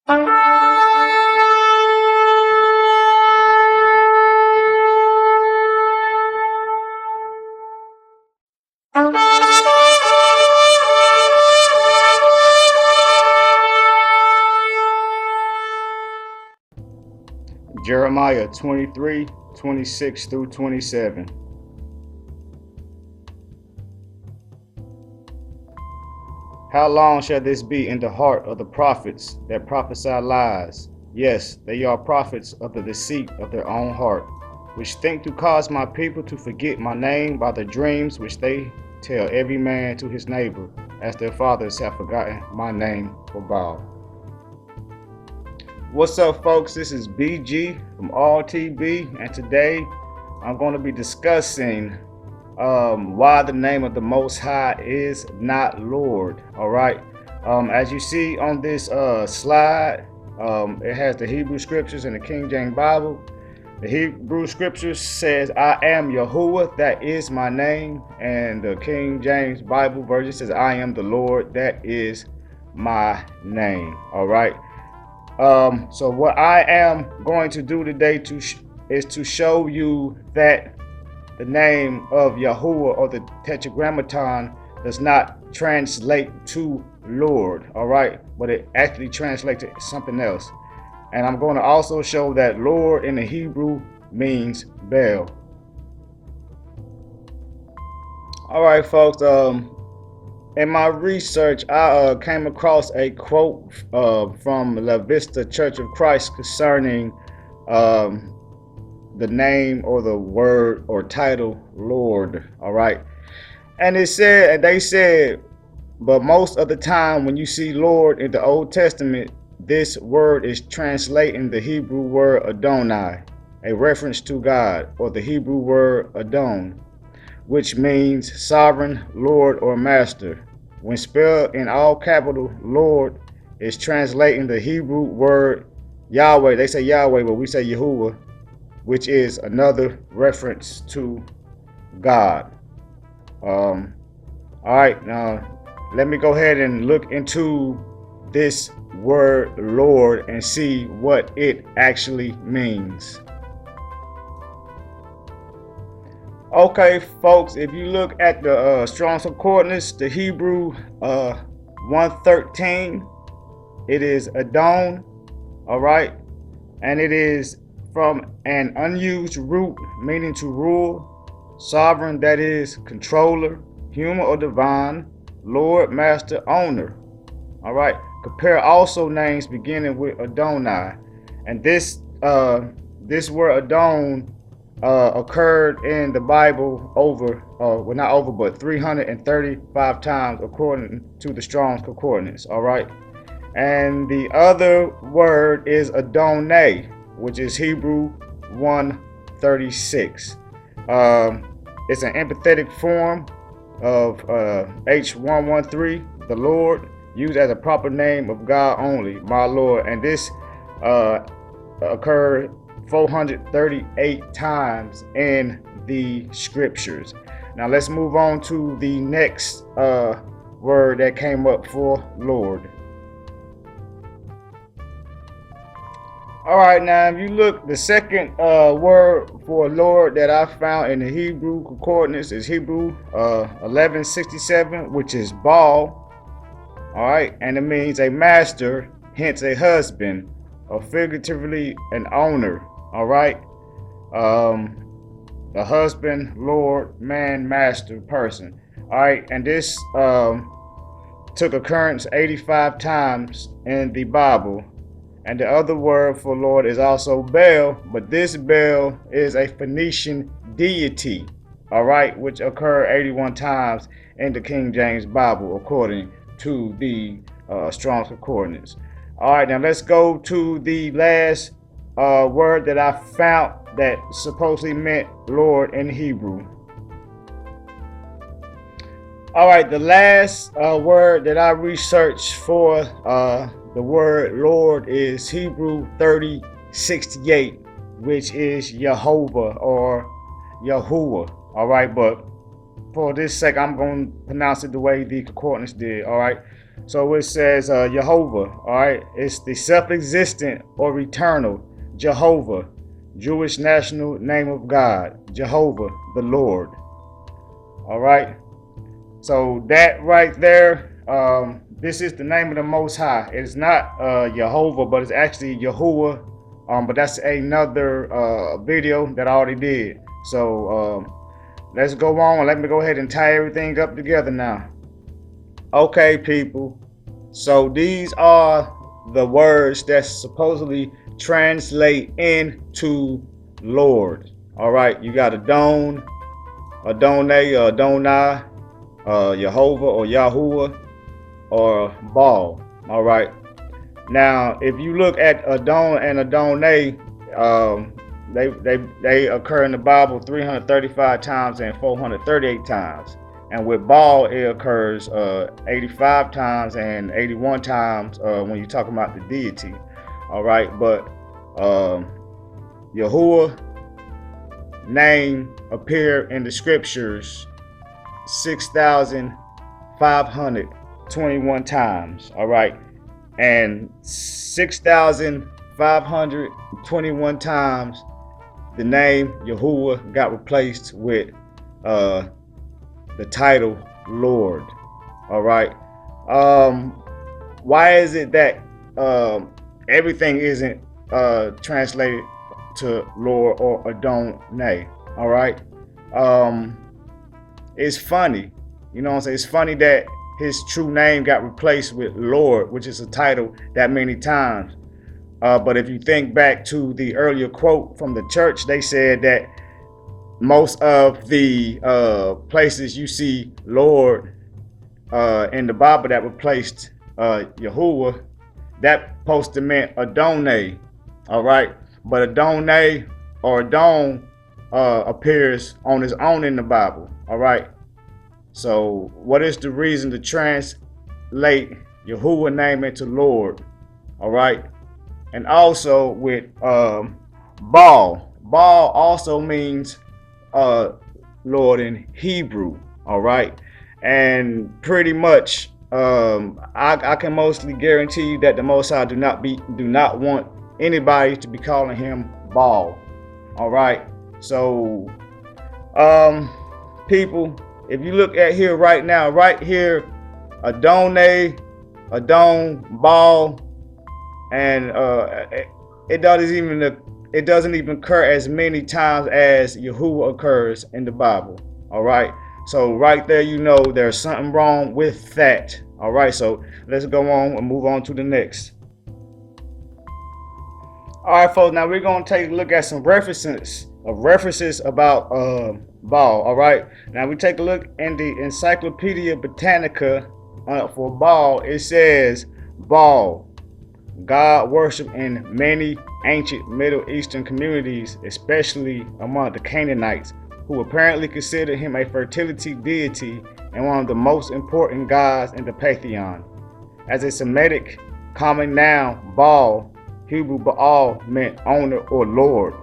Jeremiah 23:26 through 27. How long shall this be in the heart of the prophets that prophesy lies? Yes, they are prophets of the deceit of their own heart, which think to cause my people to forget my name by the dreams which they tell every man to his neighbor, as their fathers have forgotten my name for Baal. What's up, folks? This is BG from RTB, and today I'm going to be discussing why the name of the Most High is not Lord. All right. As you see on this slide, it has the Hebrew scriptures and the King James Bible. The Hebrew scriptures says, "I am Yahuah, that is my name," and the King James Bible version says, "I am the Lord, that is my name." All right. So what I am going to do today is to show you that the name of Yahuah, or the Tetragrammaton, does not translate to Lord, all right, but it actually translates to something else. And I'm going to also show that Lord in the Hebrew means Baal. All right, folks. In my research, I came across a quote from La Vista Church of Christ concerning the name or the word or title Lord. All right. And they said, but most of the time when you see Lord in the Old Testament, this word is translating the Hebrew word Adonai, a reference to God, or the Hebrew word Adon, which means sovereign, Lord, or master. When spelled in all capital, Lord is translating the Hebrew word Yahweh. They say Yahweh, but we say Yahuah, which is another reference to God. All right, now let me go ahead and look into this word Lord and see what it actually means. Okay, folks, if you look at the Strong's Concordance, the Hebrew 113, it is Adon, all right, and it is from an unused root meaning to rule, sovereign, that is controller, human or divine, Lord, master, owner. All right, compare also names beginning with Adonai, and this word Adon occurred in the Bible but 335 times according to the Strong's Concordance. All right, and the other word is Adonai, which is Hebrew 136. It's an empathetic form of H113, the Lord, used as a proper name of God only, my Lord, and this occurred 438 times in the scriptures. Now let's move on to the next word that came up for Lord. All right, now if you look, the second word for Lord that I found in the Hebrew Concordance is Hebrew 1167, which is Baal. All right, and it means a master, hence a husband, or figuratively an owner. All right, a husband, Lord, man, master, person. All right, and this took occurrence 85 times in the Bible. And the other word for Lord is also Baal, but this Baal is a Phoenician deity, all right, which occurred 81 times in the King James Bible, according to the Strong's Concordance. All right, now let's go to the last word that I found that supposedly meant Lord in Hebrew. All right, the last word that I researched for the word Lord is Hebrew 3068, which is Jehovah or Yahuah. All right, but for this sake, I'm going to pronounce it the way the concordance did. All right, So it says Yahuah, all right? It's the self-existent or eternal Jehovah, Jewish national name of God, Jehovah, the Lord, all right? So that right there, this is the name of the Most High. It's not Jehovah, but it's actually Yahuah. But that's another video that I already did. So let's go on. Let me go ahead and tie everything up together now. Okay, people. So these are the words that supposedly translate into Lord. All right, you got Adon, Adonai, Adonai, Jehovah or Yahuah or Baal. All right. Now, if you look at Adon and Adonai, they occur in the Bible 335 times and 438 times. And with Baal, it occurs 85 times and 81 times when you're talking about the deity. All right, but Yahuah name appear in the scriptures 6,521 times. All right, and 6,521 times the name Yahuah got replaced with the title Lord. All right. Why is it that everything isn't translated to Lord or Adonai? All right. It's funny, you know what I'm saying? It's funny that his true name got replaced with Lord, which is a title that many times. But if you think back to the earlier quote from the church, they said that most of the places you see Lord in the Bible that replaced Yahuah, that supposed to meant Adonai. All right, but Adonai or Adon appears on his own in the Bible. All right, so what is the reason to translate Yahuah name into Lord? All right, and also with Baal also means Lord in Hebrew. All right, and pretty much I can mostly guarantee you that the Most High do not want anybody to be calling him Baal. All right, so people, if you look at here right now, right here, Adonai, Adon, Baal, and it doesn't even occur as many times as Yahuah occurs in the Bible. All right, so right there, you know there's something wrong with that. All right, so let's go on and move on to the next. All right, folks, now we're going to take a look at some references about Baal. All right, now we take a look in the Encyclopedia Britannica for Baal. It says Baal, God worship in many ancient Middle Eastern communities, especially among the Canaanites, who apparently considered him a fertility deity and one of the most important gods in the pantheon. As a Semitic common noun, Baal, Hebrew Baal, meant owner or lord,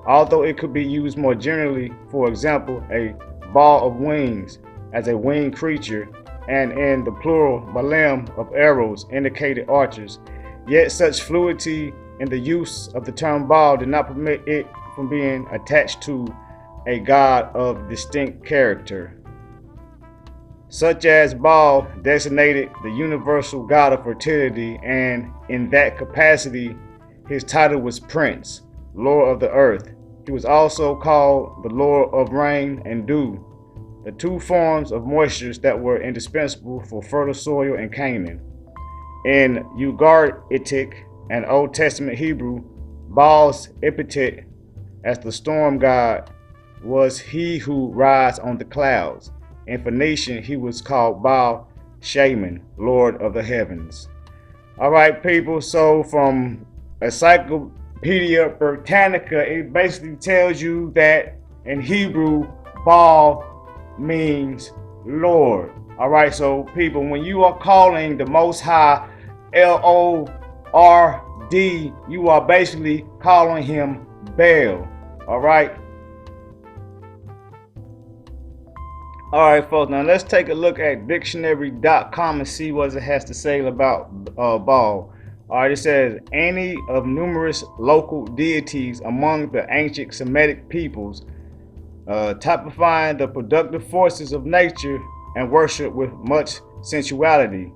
although it could be used more generally. For example, a ball of wings as a winged creature, and in the plural, Baalim of arrows indicated archers. Yet such fluidity in the use of the term Baal did not permit it from being attached to a god of distinct character, such as Baal designated the universal god of fertility, and in that capacity his title was Prince, Lord of the Earth. He was also called the Lord of Rain and Dew, the two forms of moistures that were indispensable for fertile soil in Canaan. In Ugaritic and Old Testament Hebrew, Baal's epithet as the storm god was he who rides on the clouds. In Phoenician, he was called Baal Shaman, Lord of the Heavens. All right, people, so from Encyclopedia Britannica, it basically tells you that in Hebrew, Baal means Lord. All right, so people, when you are calling the Most High Lord, you are basically calling him Baal. All right. All right, folks. Now let's take a look at dictionary.com and see what it has to say about Baal. All right, it says any of numerous local deities among the ancient Semitic peoples, typifying the productive forces of nature and worship with much sensuality.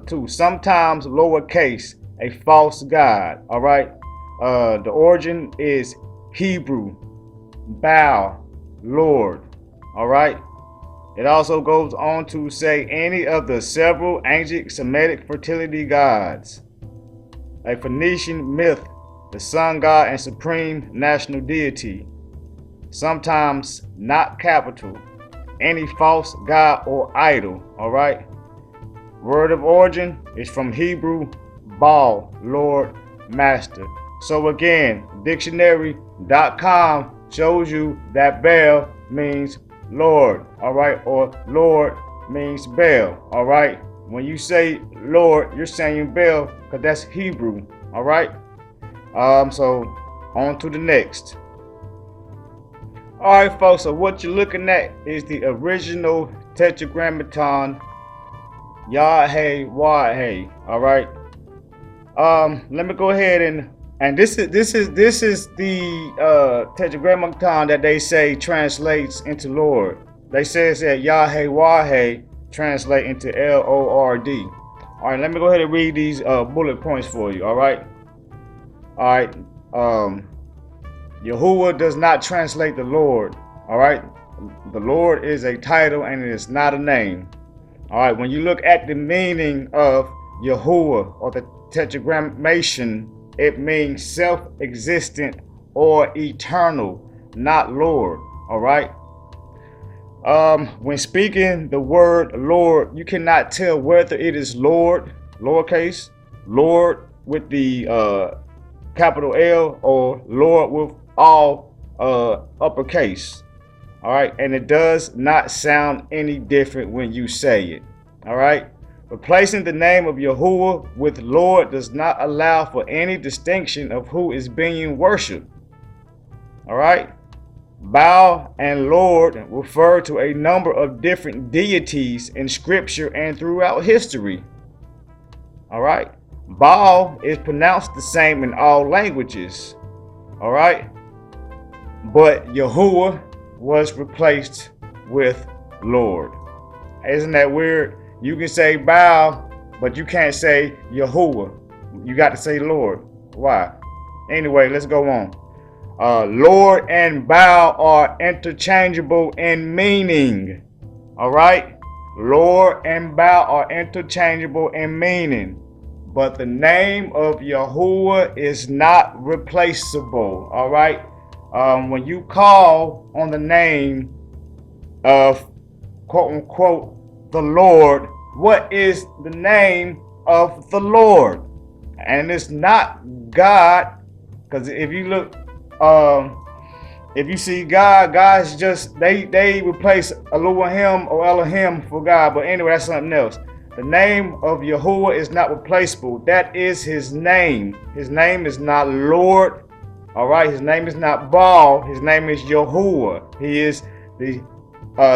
Two, sometimes lowercase, a false god. All right, the origin is Hebrew, Baal, Lord. All right. It also goes on to say any of the several ancient Semitic fertility gods. A Phoenician myth, the sun god and supreme national deity. Sometimes not capital. Any false god or idol. All right. Word of origin is from Hebrew, Baal, Lord, Master. So again, dictionary.com shows you that Baal means Lord, all right, or Lord means Baal, all right. When you say Lord, you're saying Baal because that's Hebrew, all right. So on to the next. All right, folks. So what you're looking at is the original Tetragrammaton Yahuah. All right. Let me go ahead and this is the Tetragrammaton that they say translates into Lord. They say that Yahuah translate into Lord. All right, let me go ahead and read these bullet points for you. All right. Yahuah does not translate the Lord. All right. The Lord is a title and it is not a name. All right. When you look at the meaning of Yahuah or the Tetragrammation, it means self-existent or eternal, not Lord. All right. When speaking the word Lord, you cannot tell whether it is Lord, lowercase, Lord with the capital L, or Lord with all uppercase. All right. And it does not sound any different when you say it. All right. Replacing the name of Yahuah with Lord does not allow for any distinction of who is being worshipped. All right. Baal and Lord refer to a number of different deities in scripture and throughout history. All right. Baal is pronounced the same in all languages. All right. But Yahuah was replaced with Lord. Isn't that weird? You can say Baal, but you can't say Yahuah. You got to say Lord. Why? Anyway, let's go on. Lord and Baal are interchangeable in meaning. All right? Lord and Baal are interchangeable in meaning. But the name of Yahuah is not replaceable. All right? When you call on the name of quote unquote the Lord, what is the name of the Lord? And it's not God, because if you look, if you see God's just they replace Elohim or Elohim for God. But anyway, that's something else. The name of Yahuah is not replaceable. That is his name. His name is not Lord. All right, his name is not Baal. His name is Yahuah. He is the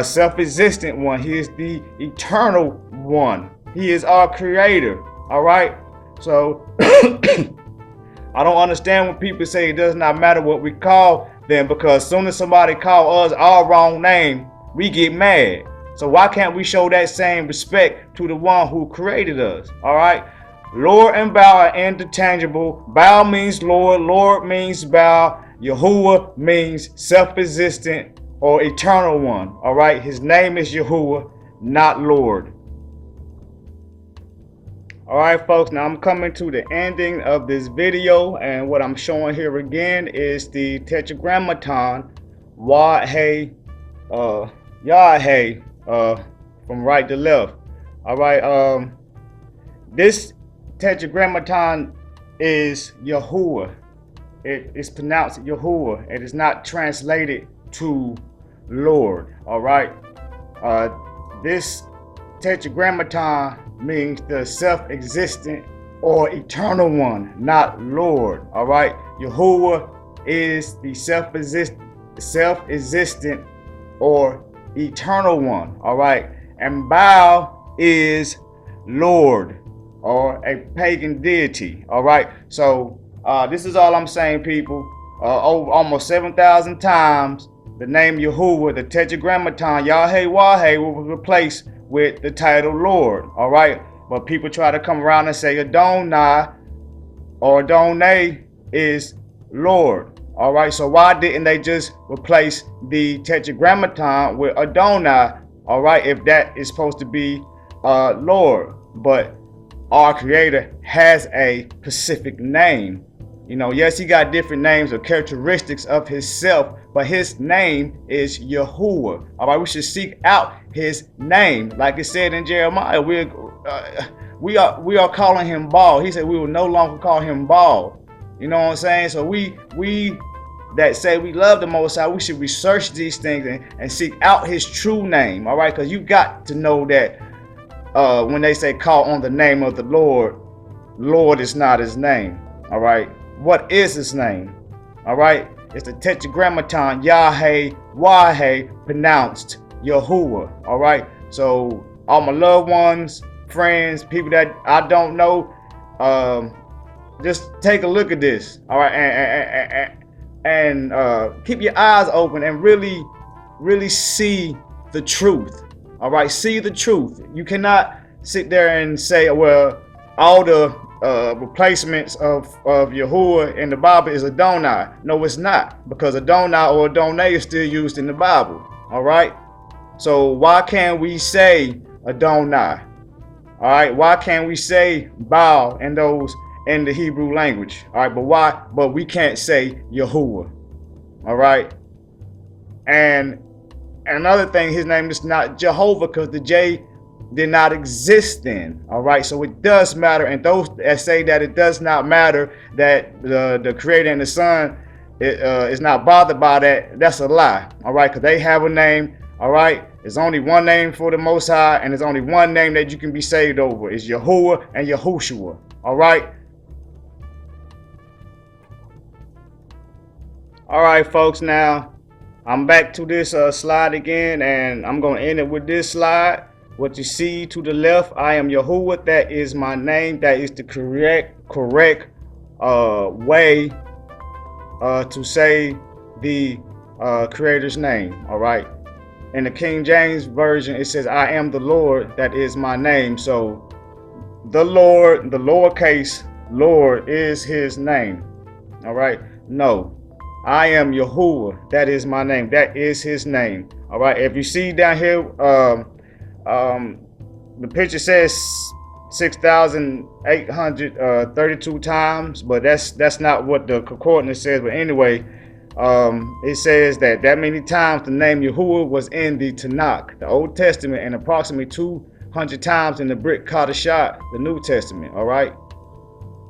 self-existent one. He is the eternal one. He is our creator. All right. So I don't understand when people say it does not matter what we call them, because as soon as somebody call us our wrong name, we get mad. So why can't we show that same respect to the one who created us? All right. Lord and Baal are interchangeable. Baal means Lord. Lord means Baal. Yahuah means self-existent or eternal one. All right. His name is Yahuah, not Lord. All right, folks. Now I'm coming to the ending of this video, and what I'm showing here again is the Tetragrammaton Yahuah, from right to left. All right. This Tetragrammaton is Yahuah. It is pronounced Yahuah. It is not translated to Lord. All right. This Tetragrammaton means the self-existent or eternal one, not Lord. All right. Yahuah is the self-existent or eternal one. All right. And Baal is Lord, or a pagan deity. All right. So this is all I'm saying, people. Over almost 7,000 times, the name Yahuah, the Tetragrammaton, Yahuah, was replaced with the title Lord. All right. But people try to come around and say Adonai or Adonai is Lord. All right. So why didn't they just replace the Tetragrammaton with Adonai? All right. If that is supposed to be Lord, but our Creator has a specific name. You know, yes, he got different names or characteristics of himself, but his name is Yahuah. All right, we should seek out his name, like it said in Jeremiah. We are calling him Baal. He said we will no longer call him Baal. You know what I'm saying? So we that say we love the Most High, we should research these things and seek out his true name. All right, because you got to know that when they say call on the name of the Lord, Lord is not his name. All right. What is his name? All right. It's the Tetragrammaton, Yahuah, pronounced Yahuah. All right. So all my loved ones, friends, people that I don't know, just take a look at this. All right. And keep your eyes open and really see the truth. All right. See the truth. You cannot sit there and say, well, all the replacements of Yahuah in the Bible is Adonai. No, it's not, because Adonai or Adonai is still used in the Bible. All right. So why can't we say Adonai? All right. Why can't we say Baal and those in the Hebrew language? All right. But why? But we can't say Yahuah. All right. And another thing, his name is not Jehovah, because the J did not exist then. All right, so it does matter. And those that say that it does not matter, that the Creator and the Son is not bothered by that, that's a lie. All right, because they have a name. All right, there's only one name for the Most High, and there's only one name that you can be saved over. It's Yahuah and Yahushua. All right. All right, folks. Now I'm back to this slide again, and I'm gonna end it with this slide. What you see to the left, I am Yahuah. That is my name. That is the correct way to say the Creator's name. All right. In the King James Version, it says, I am the Lord. That is my name. So the Lord, the lowercase Lord, is his name. All right. No, I am Yahuah. That is my name. That is his name. All right. If you see down here, the picture says 6,832 times, but that's not what the concordance says. But anyway, it says that many times the name Yahuah was in the Tanakh, the Old Testament, and approximately 200 times in the Brit Kadashah, the New Testament. All right.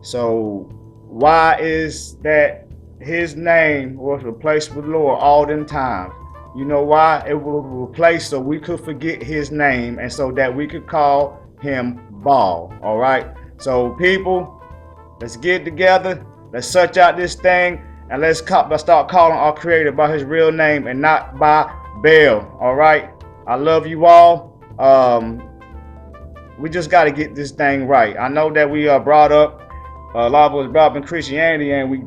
So why is that his name was replaced with Lord all them times? You know why? It was replaced so we could forget his name, and so that we could call him Baal. All right. So people, let's get together. Let's search out this thing, and let's start calling our Creator by his real name and not by Baal. All right. I love you all. We just got to get this thing right. I know that we are brought up, a lot of us brought up in Christianity, and we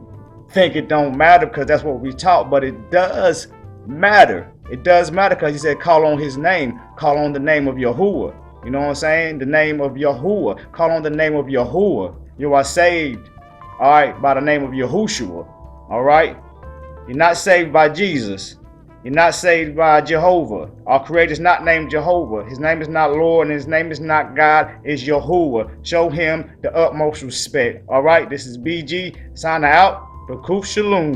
think it don't matter because that's what we taught, but it does matter. It does matter, because he said call on his name, call on the name of Yahuah. You know what I'm saying? The name of Yahuah. Call on the name of Yahuah. You are saved, all right, by the name of Yahushua. All right. You're not saved by Jesus. You're not saved by Jehovah. Our Creator is not named Jehovah. His name is not Lord, and his name is not God. It's Yahuah. Show him the utmost respect. All right. This is BG signing out. Bakuf Shalom.